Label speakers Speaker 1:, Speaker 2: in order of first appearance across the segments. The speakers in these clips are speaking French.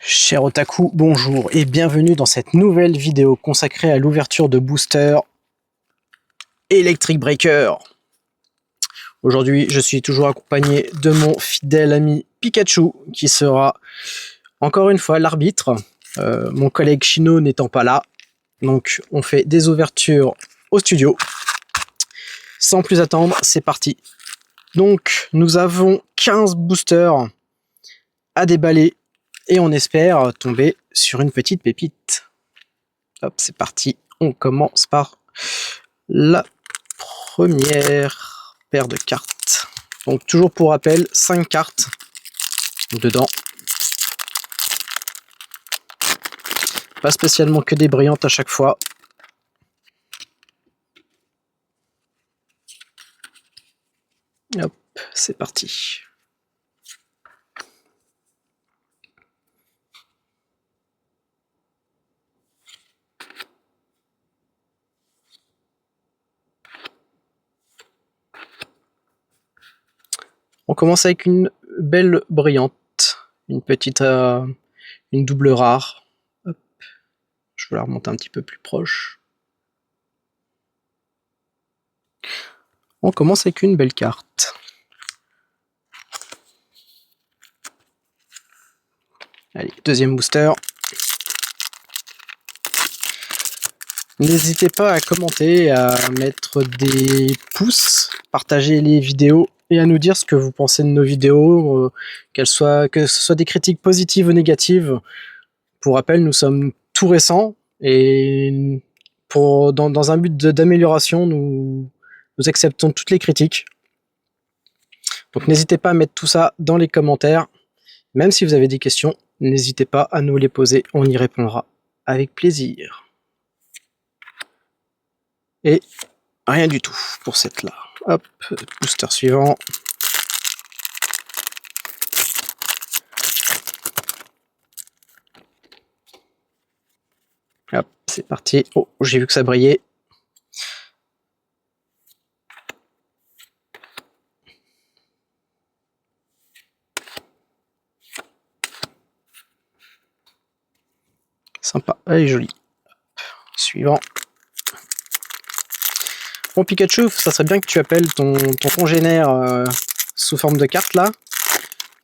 Speaker 1: Cher otaku, bonjour et bienvenue dans cette nouvelle vidéo consacrée à l'ouverture de booster Electric Breaker. Aujourd'hui, je suis toujours accompagné de mon fidèle ami Pikachu, qui sera encore une fois l'arbitre, mon collègue Chino n'étant pas là. Donc on fait des ouvertures au studio. Sans plus attendre, c'est parti. Donc nous avons 15 boosters à déballer et on espère tomber sur une petite pépite. Hop, c'est parti. On commence par la première paire de cartes. Donc toujours pour rappel, 5 cartes dedans. Pas spécialement que des brillantes à chaque fois. Hop, c'est parti. On commence avec une belle brillante, une petite, une double rare. Hop. Je vais la remonter un petit peu plus proche. On commence avec une belle carte. Allez, deuxième booster. N'hésitez pas à commenter, à mettre des pouces, partager les vidéos et à nous dire ce que vous pensez de nos vidéos, que ce soit des critiques positives ou négatives. Pour rappel, nous sommes tout récents et dans un but d'amélioration, nous acceptons toutes les critiques. Donc n'hésitez pas à mettre tout ça dans les commentaires. Même si vous avez des questions, n'hésitez pas à nous les poser, on y répondra avec plaisir. Et rien du tout pour cette là. Hop, booster suivant. Hop, c'est parti. Oh, j'ai vu que ça brillait. Sympa, elle est jolie. Suivant. Bon Pikachu, ça serait bien que tu appelles ton congénère sous forme de carte là,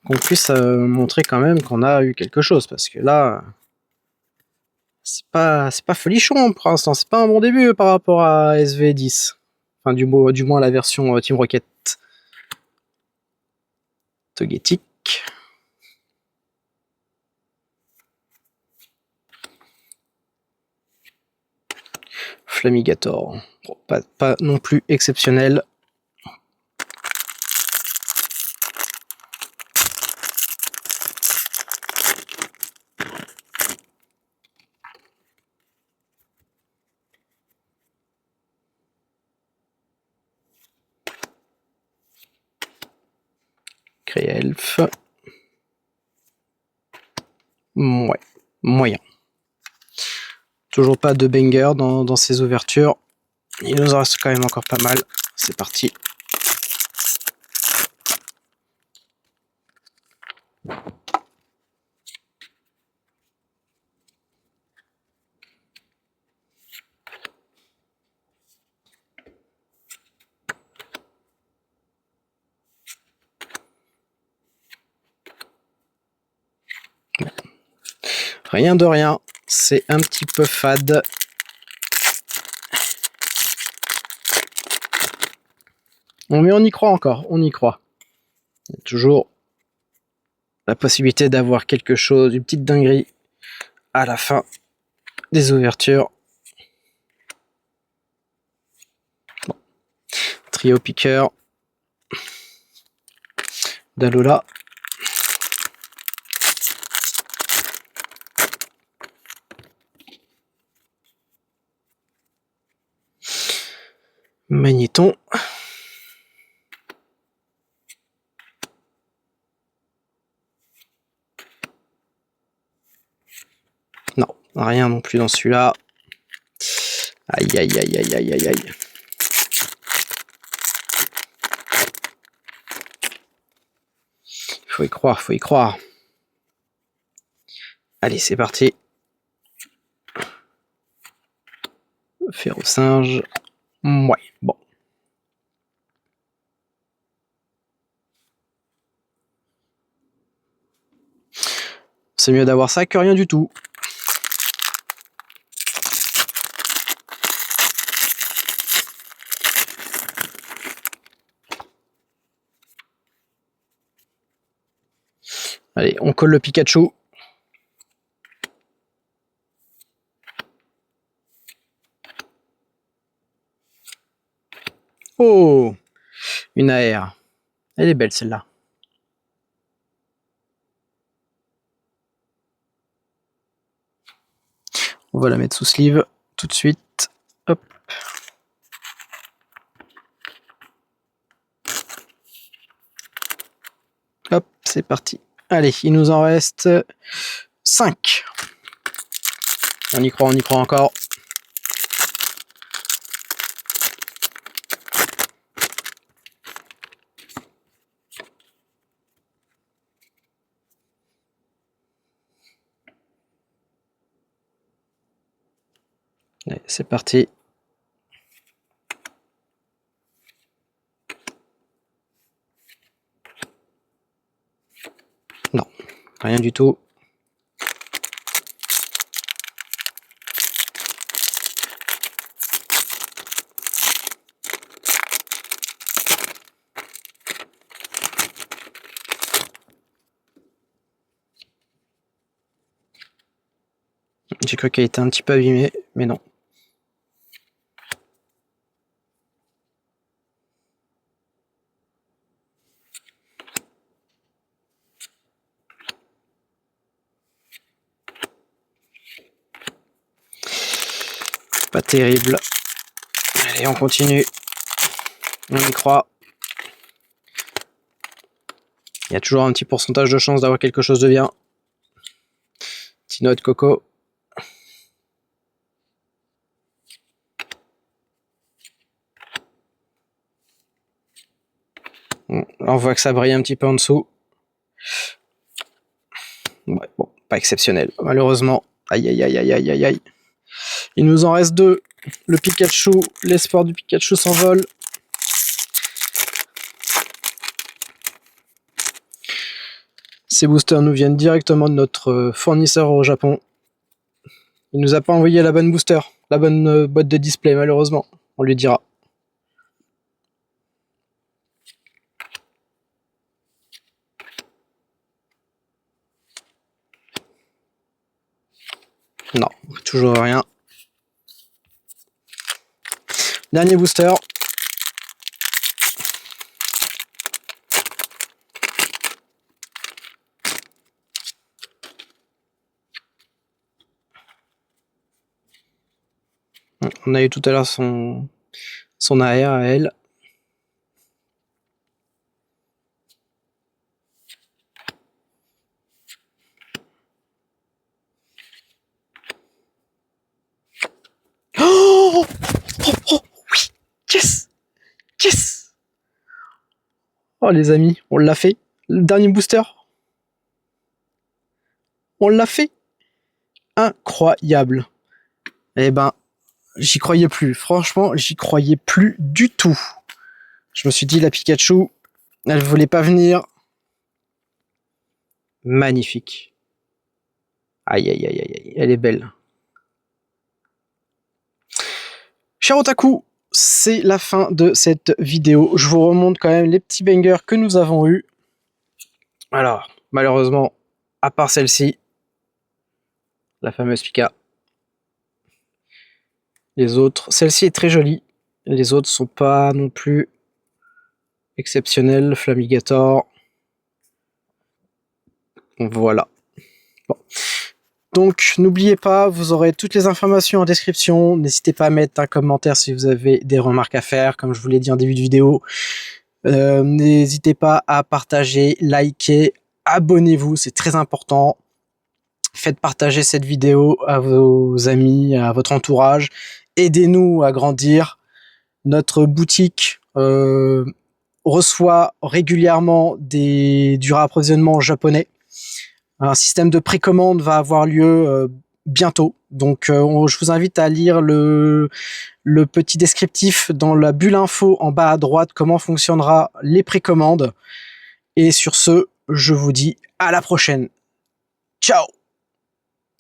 Speaker 1: qu'on puisse montrer quand même qu'on a eu quelque chose, parce que là, c'est pas folichon pour l'instant, c'est pas un bon début par rapport à SV10. Enfin du moins la version Team Rocket. Togetic. Flamigator. Bon, pas non plus exceptionnel. Créelf. Ouais, moyen. Toujours pas de banger dans ces ouvertures. Il nous en reste quand même encore pas mal. C'est parti. Rien de rien. C'est un petit peu fade. Mais on y croit encore. On y croit. Il y a toujours la possibilité d'avoir quelque chose, une petite dinguerie à la fin des ouvertures. Bon. Trio piqueur. Dalola. Magnéton. Non, rien non plus dans celui-là. Aïe, aïe, aïe, aïe, aïe, aïe, aïe. Faut y croire, faut y croire. Allez, c'est parti. Ferro-singe. Ouais, bon. C'est mieux d'avoir ça que rien du tout. Allez, on colle le Pikachu. Oh, une AR. Elle est belle celle-là. On va la mettre sous sleeve tout de suite. Hop. Hop, c'est parti. Allez, il nous en reste 5. On y croit encore. Allez, c'est parti. Non, rien du tout. J'ai cru qu'elle était un petit peu abîmée, mais non. Pas terrible. Allez, on continue. On y croit. Il y a toujours un petit pourcentage de chance d'avoir quelque chose de bien. Petit noix de coco. On voit que ça brille un petit peu en dessous. Ouais, bon, pas exceptionnel, malheureusement. Aïe, aïe, aïe, aïe, aïe, aïe, aïe. Il nous en reste 2. Le Pikachu, l'espoir du Pikachu s'envole. Ces boosters nous viennent directement de notre fournisseur au Japon. Il nous a pas envoyé la bonne booster, la bonne boîte de display, malheureusement. On lui dira. Non, toujours rien. Dernier booster. On a eu tout à l'heure son AR à elle. Oh, oh, oh, oui, yes, yes. Oh les amis, on l'a fait. Le dernier booster. On l'a fait. Incroyable. Eh ben, j'y croyais plus. Franchement, j'y croyais plus du tout. Je me suis dit, la Pikachu, elle voulait pas venir. Magnifique. Aïe, aïe, aïe, aïe, aïe. Elle est belle. Cher Otaku, c'est la fin de cette vidéo. Je vous remonte quand même les petits bangers que nous avons eus. Alors, malheureusement, à part celle-ci, la fameuse Pika. Les autres, celle-ci est très jolie. Les autres sont pas non plus exceptionnelles. Flamigator. Voilà. Bon. Donc, n'oubliez pas, vous aurez toutes les informations en description. N'hésitez pas à mettre un commentaire si vous avez des remarques à faire, comme je vous l'ai dit en début de vidéo. N'hésitez pas à partager, liker, abonnez-vous, c'est très important. Faites partager cette vidéo à vos amis, à votre entourage. Aidez-nous à grandir. Notre boutique reçoit régulièrement du réapprovisionnement japonais. Un système de précommande va avoir lieu bientôt. Donc, je vous invite à lire le petit descriptif dans la bulle info en bas à droite, comment fonctionnera les précommandes. Et sur ce, je vous dis à la prochaine. Ciao!